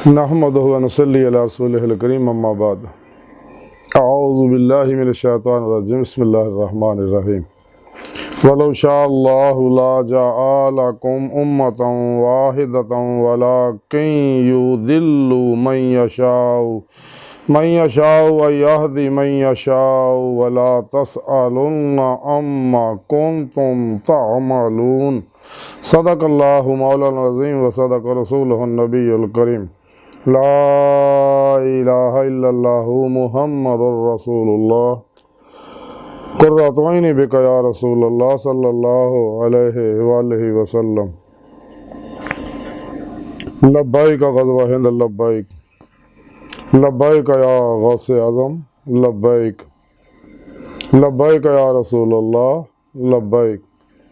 नहमदुहु व नुसल्ली अला रसूलिहिल करीम अम्मा बाद अऊज़ु बिल्लाहि मिनश शैतानिर रजीम बिस्मिल्लाहिर रहमानिर रहीम वलौ शाअल्लाहु ला जअलकुम उम्मतन वाहिदतन वलाकिन युदिल्लु मन यशाउ व यहदी मन यशाउ वला तसअलुन्ना अम्मा कुन्तुम तअमलून सदक़ल्लाहु मौलाना अज़ीम व सदक़ रसूलुहुन नबियुल करीम ला इलाहा इल्लल्लाहु मुहम्मदुर रसूलुल्लाह कुर्रतु ऐनी बिका या रसूलल्लाह सल्लल्लाहु अलैहि वआलिहि वसल्लम। लब्बैक ग़ज़वा हिंद लब्बैक लब्बैक या गौसे आज़म लब्बैक लब्बैक या रसूलल्लाह लब्बैक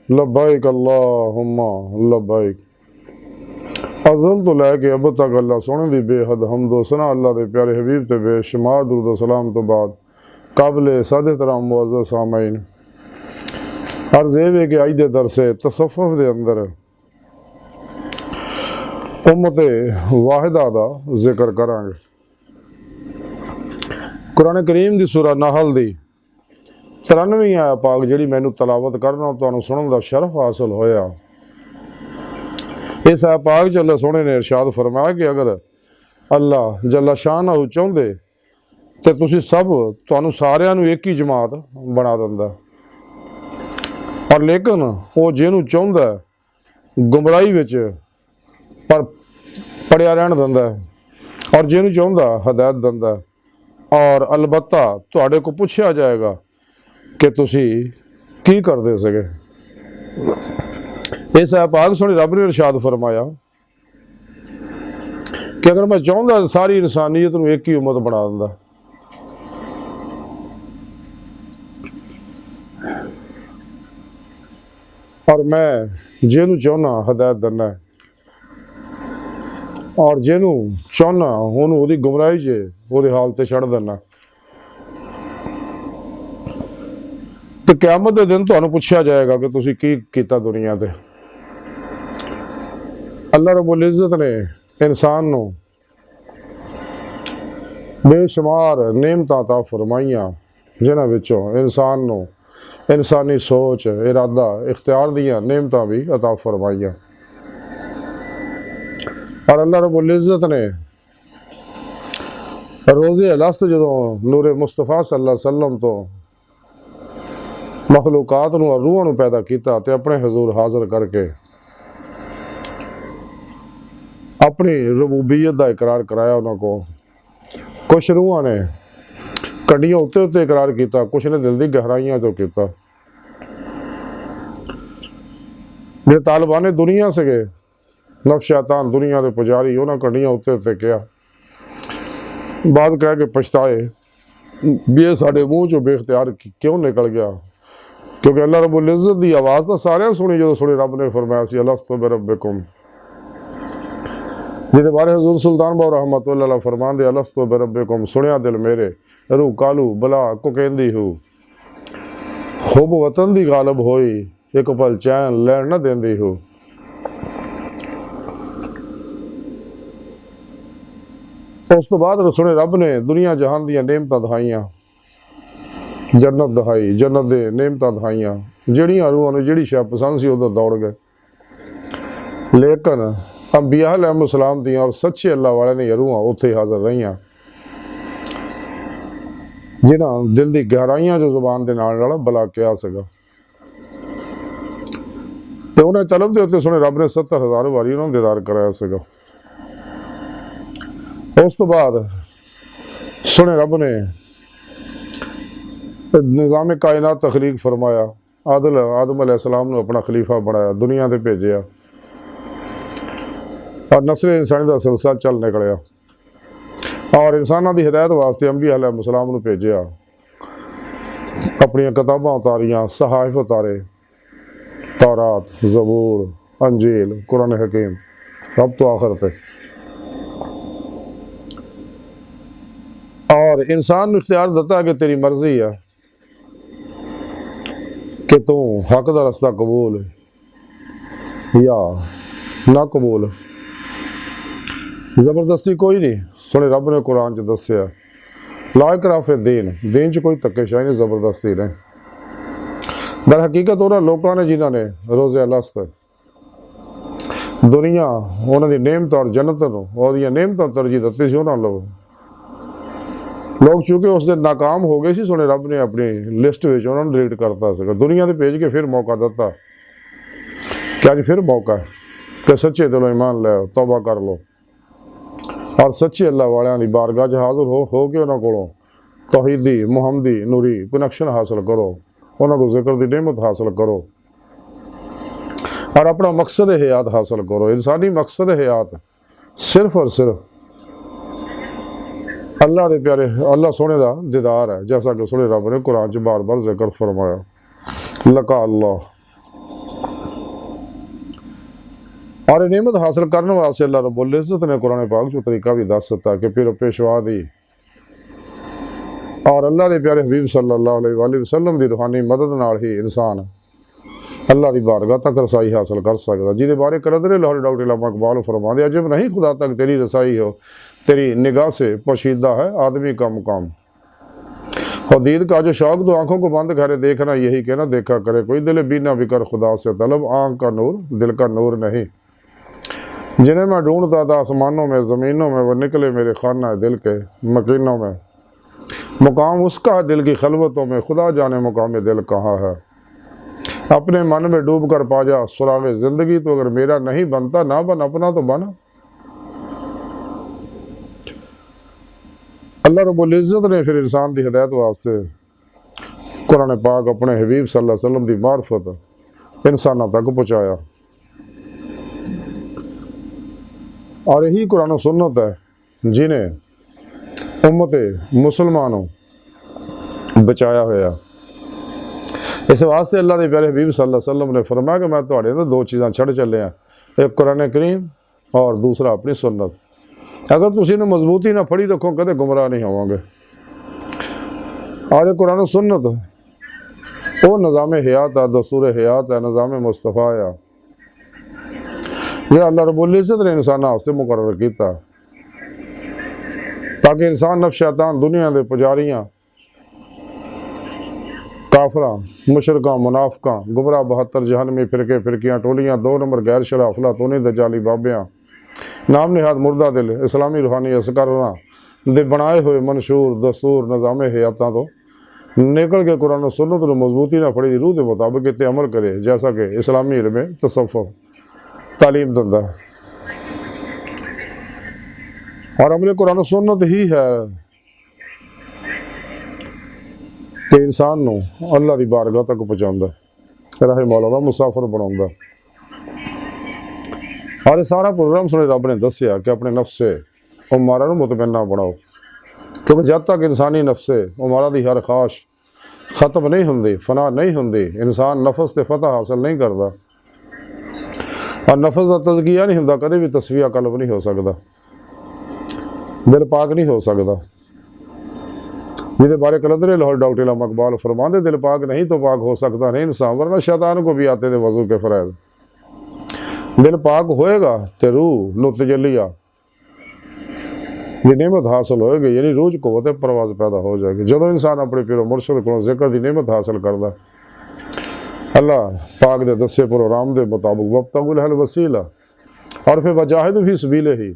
लब्बैक अल्लाहुम्मा लब्बैक। अज़ल तो लैके अब तक अल्लाह सोने दी बेहद हमदो सना अल्लाह के प्यारे हबीब ते बेशुमार दुरूद सलाम तो बाद काबिल साद एहतराम मुअज़्ज़ज़ सामईन अर्ज़ ये वे कि अज दे दरसे तसव्वुफ़ दे अंदर उम्मत वाहिदा दा जिक्र करांगे। कुरान करीम दी सूरा नहल दी 93वीं आयत पाक जिहड़ी मैनू तलावत करना तुहानू सुनन दा शरफ हासिल होया। इस आयत पाक च अल्लाह सोहणे ने इरशाद फरमाया कि अगर अल्लाह जल्ला शानहू चाहुंदे ते तुसी सब तुहानू सारियां नू एक ही जमात बना दिंदा, पर लेकिन वो जिहनू चाहुंदा गुमराही विच पर पड़िया रहन दिंदा और जिहनू चाहुंदा हदायत दिंदा। और अलबत्ता तुहाडे को पुछया जाएगा कि तुसी की करदे सीगे। इस पाक सुनी रब ने इरशाद फरमाया कि अगर मैं चाहता सारी इंसानियत नू एक ही उम्मत बना दिंदा, और मैं जिहनू चाहना हदायत दिना और जिहनू चाहना उहनू उहदी गुमराही च उहदे हाल ते छड़ दिना। तो क़यामत दे दिन तुहानू पुछया जाएगा कि तुसी की कीता दुनिया ते। अल्लाह रब्बुल इज़्ज़त ने इंसान नू बेशुमार नेमतां अता फरमाइयां जिन्हां विचों इंसान नू इंसानी सोच इरादा इख्तियार दियां नेमतां भी अता फरमाइयां। और अल्लाह रब्बुल इज़्ज़त ने रोज़े अलस्त जदों नूरे मुस्तफ़ा सल्लल्लाहु अलैहि वसल्लम तो मखलूकात नू और रूहां नू पैदा किया ते अपने हजूर हाज़र करके अपनी रबूबियत का इकरार कराया। उन्होंने को कुछ रूहां ने कड्डियां उत्ते उत्ते इकरार किया, कुछ ने दिल की गहराइयां तो किया। जो तालिबान दुनिया से नफ्स शैतान दुनिया के पुजारी उन्होंने कड्डियां उत्ते उत्ते किया, बाद कह के पछताए भी ये साडे मूँह चो बेख्तियार क्यों निकल गया, क्योंकि अल्लाह रब्बुल इज़्ज़त की आवाज़ तो सारे सुनी जो सुनी रब ने फरमाया सी अलस्तु बिरब्बिकुम, जिहदे बारे हजूर सुल्तान बाव रहमतुल्लाह अलैह फरमांदे अलस्तु बिरब्बिकुम सुनिया दिल मेरे रूह कालू बला को कहंदी हूँ खूब वतन दी गालब होई एक पल चैन लैन न देंदी हूँ। उस तो बाद सुने रब ने दुनिया जहान दियां नेमतां दिखाइयां, जन्नत दिखाई, जन्नत दे नेमतां दिखाइयां, जिहड़ियां रूहां नूं जिहड़ी शै पसंद सी उधर दौड़ गए। लेकिन अंबिया अलैहिस्सलाम दियां और सच्चे अल्लाह वाले दियां रूहां उत्थे हाज़र रहियां जिन्हां दिल दी गहराइयां जो जुबान दे नाल नाल भला किया सीगा। ते उन्हें तलब दे उत्ते सुने रब ने 70,000 वारी उन्होंने दीदार कराया सीगा। उस तो बाद सुने रब ने निज़ाम कायनात तखलीक फरमाया, आदम अलैहिस्सलाम ने अपना खलीफा बनाया, दुनिया ते भेजिया और नस्ल इंसानी का सिलसिला चल निकलिया और इंसानों की हिदायत वास्ते अंबिया अलैहिस्सलाम नूं भेजिया, अपनी किताबां उतारियां, सहाइफ उतारे, तौरात, ज़बूर, अंजील, कुरान हकीम सब तो आखिर पे। और इंसान नूं इख्तियार दिता कि तेरी मर्जी है कि तू हक दा रस्ता कबूल या ना कबूल। ਜ਼ਬਰਦਸਤੀ ਕੋਈ ਨਹੀਂ। ਸੁਣੇ ਰੱਬ ਨੇ ਕੁਰਾਨ 'ਚ ਦੱਸਿਆ, ਲਾ ਇਕਰਾਹ ਫੀ ਦੀਨ, ਦੀਨ 'ਚ ਕੋਈ ਧੱਕੇਸ਼ਾਹੀ ਨਹੀਂ, ਜ਼ਬਰਦਸਤੀ ਨਹੀਂ। ਦਰ ਹਕੀਕਤ ਉਹਨਾਂ ਲੋਕਾਂ ਨੇ ਜਿਨ੍ਹਾਂ ਨੇ ਰੋਜ਼ੇ ਅਲਸਤ ਦੁਨੀਆ ਉਹਨਾਂ ਦੀ ਨੇਮਤ ਔਰ ਜੰਨਤ ਨੂੰ ਉਹਦੀਆਂ ਨੇਮਤਾਂ ਤਰਜੀਹ ਦਿੱਤੀ ਸੀ। ਉਹਨਾਂ ਲੋਕ ਚੂँਕਿ ਉਸ ਦਿਨ ਨਾਕਾਮ ਹੋ ਗਏ ਸੀ, ਸੁਣੇ ਰੱਬ ਨੇ ਆਪਣੀ ਲਿਸਟ ਵਿੱਚ ਉਹਨਾਂ ਨੂੰ ਡਿਲੀਟ ਕਰਤਾ ਸੀਗਾ, ਦੁਨੀਆ 'ਤੇ ਭੇਜ ਕੇ ਫਿਰ ਮੌਕਾ ਦਿੱਤਾ ਕਿ ਅੱਜ ਫਿਰ ਮੌਕਾ ਕਿ ਸੱਚੇ ਦਿਲੋਂ ਈਮਾਨ ਲੈ ਆਓ, ਤੌਬਾ ਕਰ ਲਓ ਔਰ ਸੱਚੇ ਅੱਲਾਹ ਵਾਲਿਆਂ ਦੀ ਬਾਰਗਾਹ 'ਚ ਹਾਜ਼ਰ ਹੋ ਕੇ ਉਹਨਾਂ ਕੋਲੋਂ ਤੌਹੀਦੀ ਮੁਹੰਮਦੀ ਨੂਰੀ ਕਨੈਕਸ਼ਨ ਹਾਸਲ ਕਰੋ, ਉਹਨਾਂ ਕੋਲ ਜ਼ਿਕਰ ਦੀ ਨਿਅਮਤ ਹਾਸਲ ਕਰੋ और अपना मकसद हयात हासिल करो। इंसानी मकसद हयात सिर्फ और सिर्फ अल्लाह के प्यारे अल्लाह सोने का दीदार है, जैसा कि सोने रब ने कुरान च बार बार जिक्र फरमाया, लका अल्लाह। और नियमत हासिल करने वास्ते अल्लाह रब्बुल इज़्ज़त ने कुरान पाक चो तरीका भी दस दिता कि फिर पेशवा दी और अल्लाह के प्यारे हबीब सल्लल्लाहु अलैहि वसल्लम की रूहानी मदद नाल ही इंसान अल्लाह की बारगाह तक रसाई हासिल कर सकता, जिहदे बारे कलंदर लाहौरी डॉक्टर अल्लामा इकबाल फरमाते, अजब नहीं खुदा तक तेरी रसाई हो, तेरी निगाह से पोशीदा है आदमी का मुकाम। और दीद का जो शौक तो आंखों को बंद करे देखना, यही कहना देखा करे कोई, दिल बीना भी कर खुदा से तलब, आँख का नूर दिल का नूर नहीं। जिन्हें मैं ढूंढता था आसमानों में ज़मीनों में, वो निकले मेरे खाना दिल के मकीनों में। मुकाम उसका है दिल की खलवतों में, खुदा जाने मुकाम दिल कहाँ है। अपने मन में डूब कर पा जा सुराग जिंदगी, तो अगर मेरा नहीं बनता ना बन, अपना तो बना। अल्लाह रब्बुल इज़्ज़त ने फिर इंसान की हिदायत वास्ते कुरान पाक अपने हबीब सल्लल्लाहु अलैहि वसल्लम की मार्फत इंसानों तक पहुँचाया। और यही कुरान सुन्नत है जिन्हें उम्मत मुसलमानों बचाया होया। इस वास्ते अल्लाह के प्यारे हबीब सल्लल्लाहु अलैहि वसल्लम ने फरमाया कि मैं तुहाडे तो दो चीज़ां छड़ चले हैं, एक कुरान करीम और दूसरा अपनी सुन्नत। अगर तुम इन्हें मजबूती ना फड़ी रखो कदे गुमराह नहीं होवोगे। और कुरान सुन्नत वो निज़ाम हयात है, दस्तूर हयात है, निज़ाम मुस्तफ़ा है जो अल्लाह रब्बुल इज़्ज़त ने इंसानों वास्ते मुकर्रर किया, ताकि इंसान नफ्स शैतान दुनिया के पुजारियां काफरा मुशरकां मुनाफिकां गुमराह 72 जहन्नमी फिरके फिरकियां टोलियां 2 नंबर गैर शरा अफलातूनी दजाली बाबियां नाम निहाद मुर्दा दिल इस्लामी रूहानी असकरां दे बनाए हुए मंशूर दस्तूर निज़ाम हयातां तो निकल के कुरान सुन्नत को मजबूती ना फड़ी रूह के मुताबिक इतने अमल करे, जैसा कि इस्लामी इल्म तसव्वुफ तालीम दिंदा है। और अमल कुरान सुन्नत ही है कि इंसान नूं अल्लाह की बारगाह तक पहुँचाता, राह मौला का मुसाफिर बनाता। और सारा प्रोग्राम सुने रब ने दसिया कि अपने नफ्से उमारा मुतमन्ना बनाओ, क्योंकि जब तक इंसानी नफ्से उमारा की हर ख्वाहिश ख़त्म नहीं होंदी, फना नहीं होंदी, इंसान नफस से फतह हासिल नहीं करता और नफस का तज़किया नहीं होंदा, कदे भी तस्फिया कल्ब नहीं हो सकता, दिल पाक नहीं हो सकता। जिहदे बारे कलंदर लाहौरी डॉक्टर अल्लामा इकबाल फरमाते, दिल पाक नहीं तो पाक हो सकता नहीं इंसान, वरना शैतान को भी आते थे वज़ू के फ़रज़। दिल पाक होएगा तो रूह नु तजल्लिया ये नेमत हासिल होएगी, यानी रूह च कुव्वत परवाज़ पैदा हो जाएगी। जदों इंसान अपने पीरो मुर्शद को जिक्र की नेमत हासिल करता, अल्लाह पाक दे दसे प्रोग्राम के मुताबिक वब्तगुल हल वसीला और फिर वजाहिदु फी सबीलिही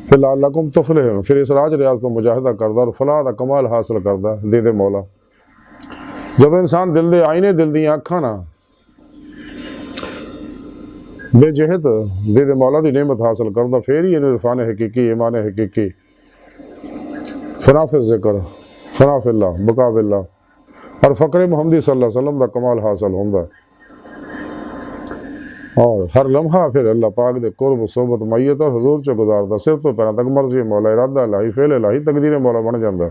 फिर लअल्लकुम तुफलिहून, फिर इस राज रियाज तो मुजाहिदा करदा और फलाह का कमाल हासिल करदा दे दे मौला। जब इंसान दिल दे आईने दिल दी अखां ना बेजहत दे दे मौला की नेमत हासिल करदा, फिर ही इन्हें इरफान हकीकी ईमान हकीकी फना फिल ज़िक्र फना फिल्लाह बका बिल्लाह और फ़क्र मुहम्मदी सल्लल्लाहु अलैहि वसल्लम का कमाल हासिल होंदा। और हर लम्हा फिर अल्लाह पाक दे कुर्ब सोबत मैयत और हजूर च गुजारदा, सिर तो पैरों तक मर्जी मौला इरादा इलाही फेल इलाही तकदीर मौला बन जाता।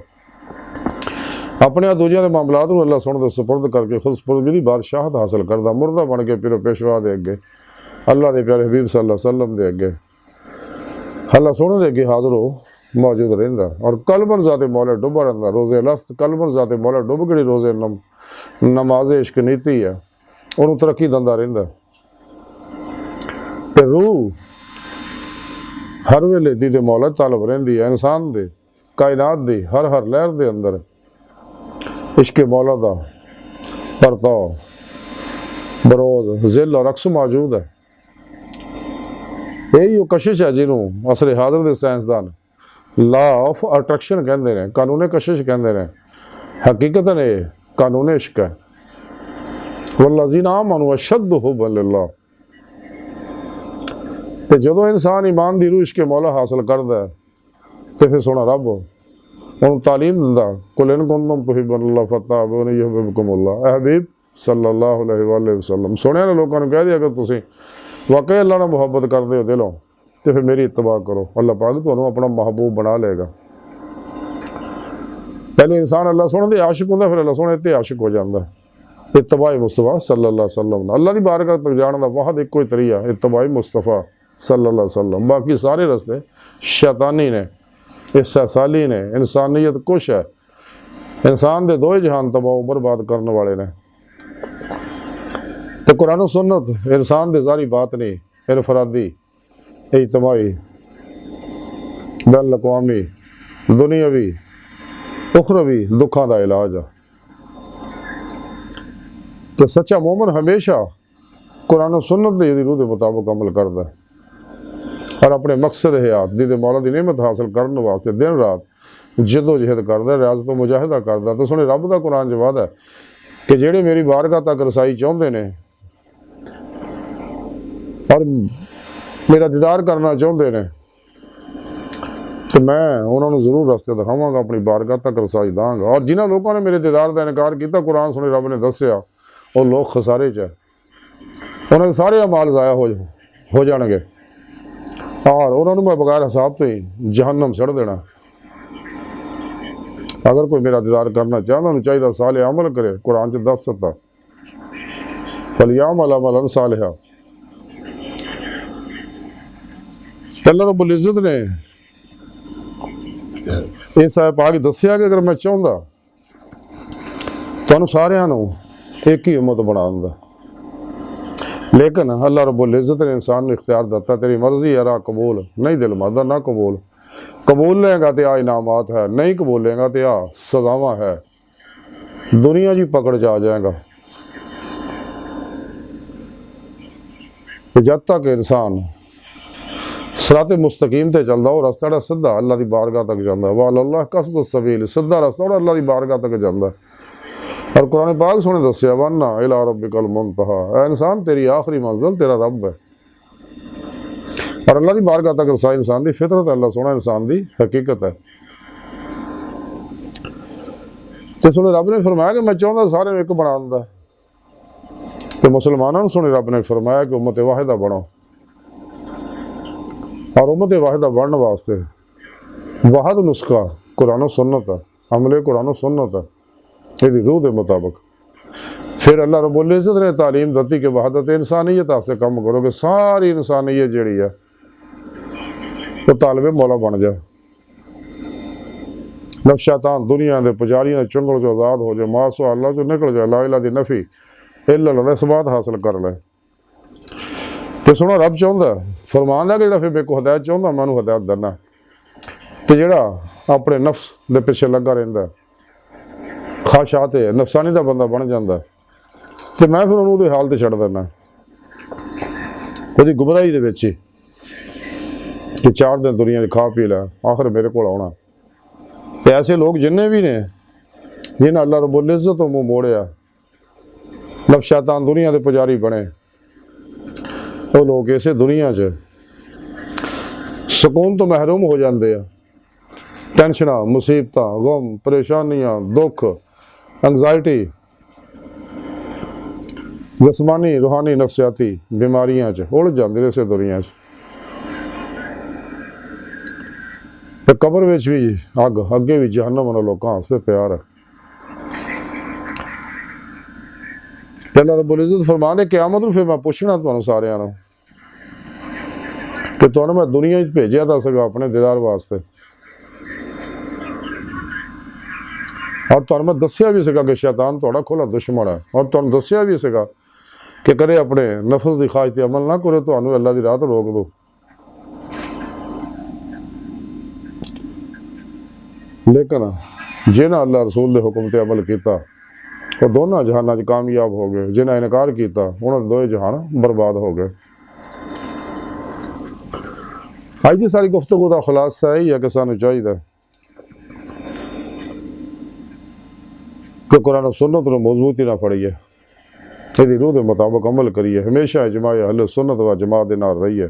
अपने दूजिया के मामलात को अल्लाह सुन दे सुपुर्द करके खुद सुपुर्दगी दी बादशाहत हासिल करदा, मुर्दा बन के पिरो पेशवा दे अगे अल्लाह के प्यारे हबीब सल्लल्लाहु अलैहि वसल्लम दे अगे अल्लाह सोने दे अगे हाजिर हो मौजूद रहिंदा और कलबन ज़ाते मौला डुबा रहिंदा। रोज़े लस्त कलबन ज़ाते मौला डुब गड़ी रोज़े नमाज इश्क नीति है उन्होंने तरक्की दिंदा रहिंदा ते रूह हर वेले दी मौला तलब रहिंदी है इंसान दे, कायनात दी हर हर लहर दे अंदर इश्क मौला दा परताव, बरोज, जिल और अक्स मौजूद है। यही वो कशिश है जिन्हों असरे हाजिर दे साइंसदान लॉ ऑफ अट्रैक्शन कहते हैं, कानून कशिश कहते हैं। हकीकत ने कानून इश्क है। वल्लज़ीना आमनू अशद्दु हुब्बन लिल्लाह। तो जो इंसान ईमान दी रूह इश्क मौला हासिल करता है तो फिर सोना रब उन्होंने तालीम दिंदा, कुल इन कुंतुम तुहिब्बूनल्लाह फत्तबिऊनी युहब्बिबकुमुल्लाह। हबीब सल्लल्लाहु अलैहि वसल्लम सुने ने लोगों ने कह दिया अगर तुसीं वाकई अल्लाह नाल मुहब्बत करते हो दिलों तो फिर मेरी इत्तबा करो, अल्लाह पाक तुहानूं अपना महबूब बना लेगा। पहले इंसान अल्लाह सोने दे आशिक होंदा, फिर अल्लाह सोने ते आशिक हो जाता है। इत्तबाई मुस्तफा सल्लल्लाहु अलैहि वसल्लम, अल्लाह की बारगाह तक जाने का वाहद एक ही तरीका इत्तबाई मुस्तफा सल्लल्लाहु अलैहि वसल्लम। बाकी सारे रस्ते शैतानी ने, इस्सासाली ने, इंसानियत कुछ है। इंसान दे दो ही जहान तबाह बर्बाद करने वाले ने। तो कुरान और सुन्नत इंसान दे जारी बात नहीं, इनफरादी, इज्तमाई, बैन अक़वामी, दुनियावी, उखरवी दुखों का इलाज है। तो सच्चा मोमन हमेशा कुरान और सुन्नत की रूह के मुताबिक अमल करता है और अपने मकसद हयात दी मौला की नेमत हासिल करने वास्ते दिन रात जदोजहद करता, रियाज तो मुजाहिदा करता। तो सुने रब का कुरान च वादा है कि जेड़े मेरी बारगाह तक रसाई चाहते हैं और मेरा दीदार करना चाहते हैं तो मैं उन्होंने जरूर रस्ते दिखावांगा, अपनी बारगाह तक रसाई दाँगा। और जिन्होंने लोगों ने मेरे दीदार का इनकार किया, कुरान सुने रब ने दसिया वो लोग खसारे च है, उन्होंने सारे अमाल ज़ाया हो जाएंगे और उन्होंने मैं बगैर हिसाब तो ही जहन्नम छड़ देना। अगर कोई मेरा दीदार करना चाहता उन्हें चाहिए साले अमल करे। कुरान च दस सकता फलियामल अमलन सालिहा। अल्लाह रब्बुल इज़्ज़त ने इस आयत पाक दसिया कि अगर मैं चाहता तुहानूं सारियां नूं एक ही उम्मत बना दिंदा, लेकिन अल्लाह रब्बुल इज़्ज़त ने इंसान ने इख्तियार दिता, तेरी मर्जी है, राह कबूल नहीं, दिल मरदा ना कबूल। कबूल लेगा तो आ इनामात है, नहीं कबूल लेगा तो आ सजावां है, दुनिया जी पकड़ च आ जाएगा। जब तक इंसान सराते मुस्तकीम ते चलता वो रास्ता जो सीधा अल्लाह की बारगाह तक जाता है। वाल अल्लाह कसद सबील, सीधा रास्ता और अल्लाह की बारगाह तक जाता है। और कुरान पाक सुने दसिया वन्ना इला रब्बिकल मुंतहा, ऐ इंसान तेरी आखिरी मंजिल तेरा रब है। और अल्लाह की बारगाह तक रसाई इंसान की फितरत, अल्लाह सोना इंसान की हकीकत है। तो सुने रब ने फरमाया कि मैं चाहता सारे एक बना दिंदा, तो मुसलमानों सुने रब ने फरमाया कि उम्मत वाहिदा बनो। और उम्मत वाहिदा बनने वास्ते वाहद नुस्खा कुरान सुन्नत है, अमले कुरान सुन्नत है, यदि रूह के मुताबिक। फिर अल्लाह रब्बुल इज़्ज़त ने तालीम दी कि वहदत इंसानियत वास्ते काम करोगे, सारी इंसानियत जिहड़ी है वो तालिब मौला बन जाए, नफ शैतान दुनिया के पुजारियों के चुंगल चो आज़ाद हो जाए, मासो अल्लाह चो निकल जाए, ला इलाहा दी नफी इल्ला इस बात हासिल कर ले। तो सुनो रब चाहता फरमान है कि जो फिर मेरे को हदायत चाहता मैं उन्होंने हदायत देना, तो जोड़ा अपने नफ्स के पिछे लगा रहा ख्वाहिशात नफसानी का बंदा बन जाता तो मैं फिर उन्होंने हाल से छड़ देना वो गुमराही के कि 4 दिन दुनिया खा पी लै आखिर मेरे को आना। तो ऐसे लोग जिन्हें भी ने जिन्हें अल्लाह रब्बुल इज़्ज़त तो मुँह मोड़िया, नफ शैतान दुनिया के पुजारी बने, वो लोग इसे दुनिया च सुकून तो महरूम हो जाते हैं। टेंशन, मुसीबत, गम, परेशानियां, दुख, एंगजाइटी, जिस्मानी रूहानी नफसियाती बीमारियां च उलझ जाते हैं इसे दुनिया च। तो कबर में भी अग अगे भी जहन्नम उन्होंने लोगों वास्ते तैयार है। अल्लाह रब्बुल इज़्ज़त फरमांदे क़यामत नूं फिर मैं पुछना तुहानूं सारिआं नूं कि तुहानूं मैं दुनिया च भेजिया दसगा अपने दीदार वास्ते, और तुहानूं मैं दसिया भी सीगा कि शैतान तुहाडा खुला दुश्मन है, और तुहानूं दसिया भी सीगा कि कदे अपने नफ्स की ख्वाहिश ते अमल ना करो, तुहानूं अल्लाह की राह तो रोक दो। लेकिन जिन्हें अल्लाह रसूल के हुक्म से अमल किया वो दोनों जहाना च कामयाब हो गए, जिन्हें इनकार किया उन्होंने दोए जहान बर्बाद हो गए। अज की सारी गुफ्तगू का खुलासा यही है कि सानू चाहिए कि कुरान सुन्नत को मजबूती ना फड़िए, यदि रूह के मुताबिक अमल करिए, हमेशा इजमा अहले सुन्नत व जमात के नाल रहिए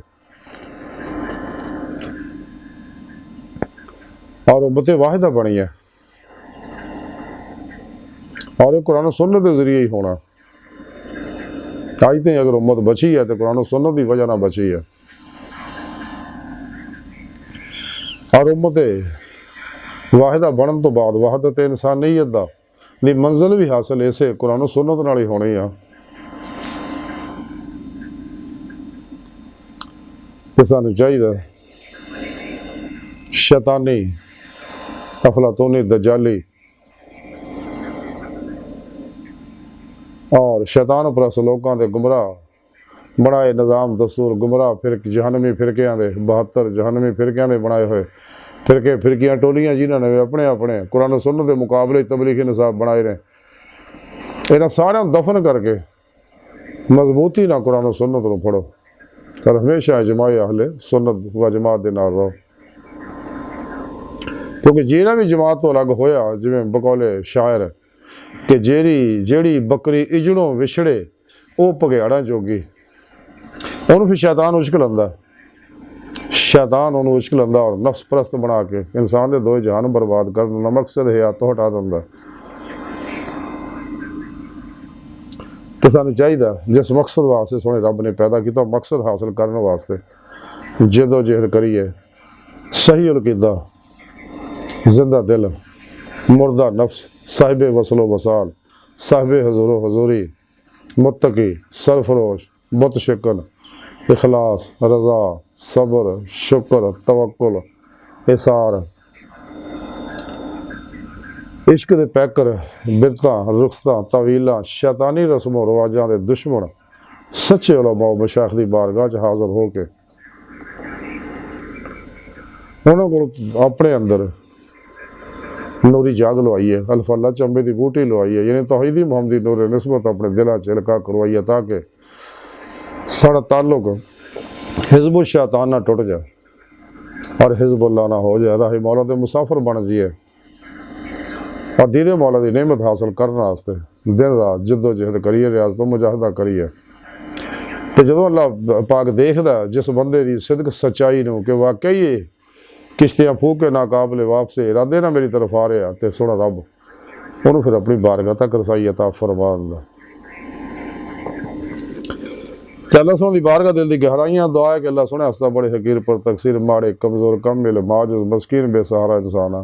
और उम्मत वाहिदा बनिए। और ये कुरान सुन्नत के जरिए ही होना। अज तक अगर उम्मत बची है तो कुरान सुन्नत की वजह ना बची है। और उम्मत वाहिदा बनने तो बाद वहदत इंसानियत दी मंजिल भी हासिल इसे कुरान सुन्नत नाल ही होनी है। तो सानू चाहिए शैतानी अफलातूनी दजाली और शैतान परस्त लोगों के गुमराह बनाए निज़ाम दस्तूर गुमराह फिर जहनमी फिरकियां दे 72 जहनमी फिरकियां दे बनाए हुए फिरके फिरकियां टोलियां जिन्होंने अपने अपने कुरान सुन्नत के मुकाबले तबलीगी निसाब बनाए ने, इन्हें सारे दफन करके मजबूती ना कुरान सुन्नत को पढ़ो और हमेशा इजमा अहले सुन्नत व जमात के नाल रहो। क्योंकि जिहड़ा भी जमात तो अलग होया, जिवें बकौले शायर कि जेड़ी बकरी इजड़ों विछड़े वो भगेड़ा जोगी, उन्होंने फिर शैतान उछक लंदा, शैतान उन्होंने उछक लंदा और नफ्स परस्त बना के इंसान के दो जहान बर्बाद कर दिंदा, मकसद हयात तो हटा दिंदा। तो सानू चाहिए जिस मकसद वास्ते सोने रब ने पैदा किया मकसद हासिल करने वास्ते जदोजहद करिए। सही अकीदा, जिंदा दिल, मुर्दा नफ्स, साहिब वसलो वसाल, साहिब हजूर हजूरी, मुत्तकी, सरफरोश, बुत शिकन, इखलास, रज़ा, सब्र, शुक्र, तवक्कुल, इसार, इश्क दे पैकर, बिरतां, रुखसतां, तवीलां, शैतानी रस्मों रवाजां दे दुश्मन सच्चे उलमा मशाइख दी बारगाह च हाज़र हो के उन्होंने को अपने अंदर नूरी जाग लवाई है, अल्फाल्ला चंबे की बूटी लवाई है, यानी तौहीदी मुहम्मदी नूर निस्बत अपने दिल च इल्का करवाई है ताकि साड़ा ताल्लुक हिज़्ब शैतान ना टुट जाए और हिज़्बुल्लाह ना हो जाए, राही मौला दे मुसाफिर बन जाइए और दीदे मौला की नेमत हासिल करने वास्ते दिन रात जदोजहद करिए, रियाज तो मुजाहिदा करिए। तो जो अल्लाह पाक देखदा जिस बंदे की सिदक सच्चाई नूं कि वाकई किश्तियां फूक के नाकाबले वापस इरादे ना मेरी तरफ आ रहा तो सोना रब उन्होंने फिर अपनी बारगाह तक रसाई अता फरमा दिंदा। अल्लाह सोने की बारगाह दिल की गहराइयां दुआ है कि अल्लाह सोने हस्ता बड़े हकीर पर तकसीर माड़े कमज़ोर कम मिल माजिज़ मस्कीन बेसहारा इंसाना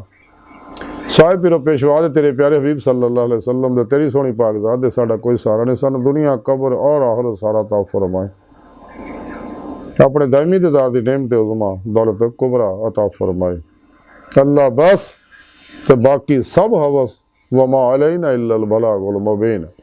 साहिब पिरो पेशवा दे तेरे प्यारे हबीब सल्लल्लाहु अलैहि वसल्लम दे तेरी सोनी पाक ज़ात दे साडा कोई सहारा नहीं, सन दुनिया कब्र और आखिरत सारा ता फरमाए। अपने दायमी दीदार दी नेमत उज़मा दौलत कुबरा अता फरमाए। अल्लाह बस तो बाकी सब हवस वमा अलैना इल्लल बलागुल मुबीन।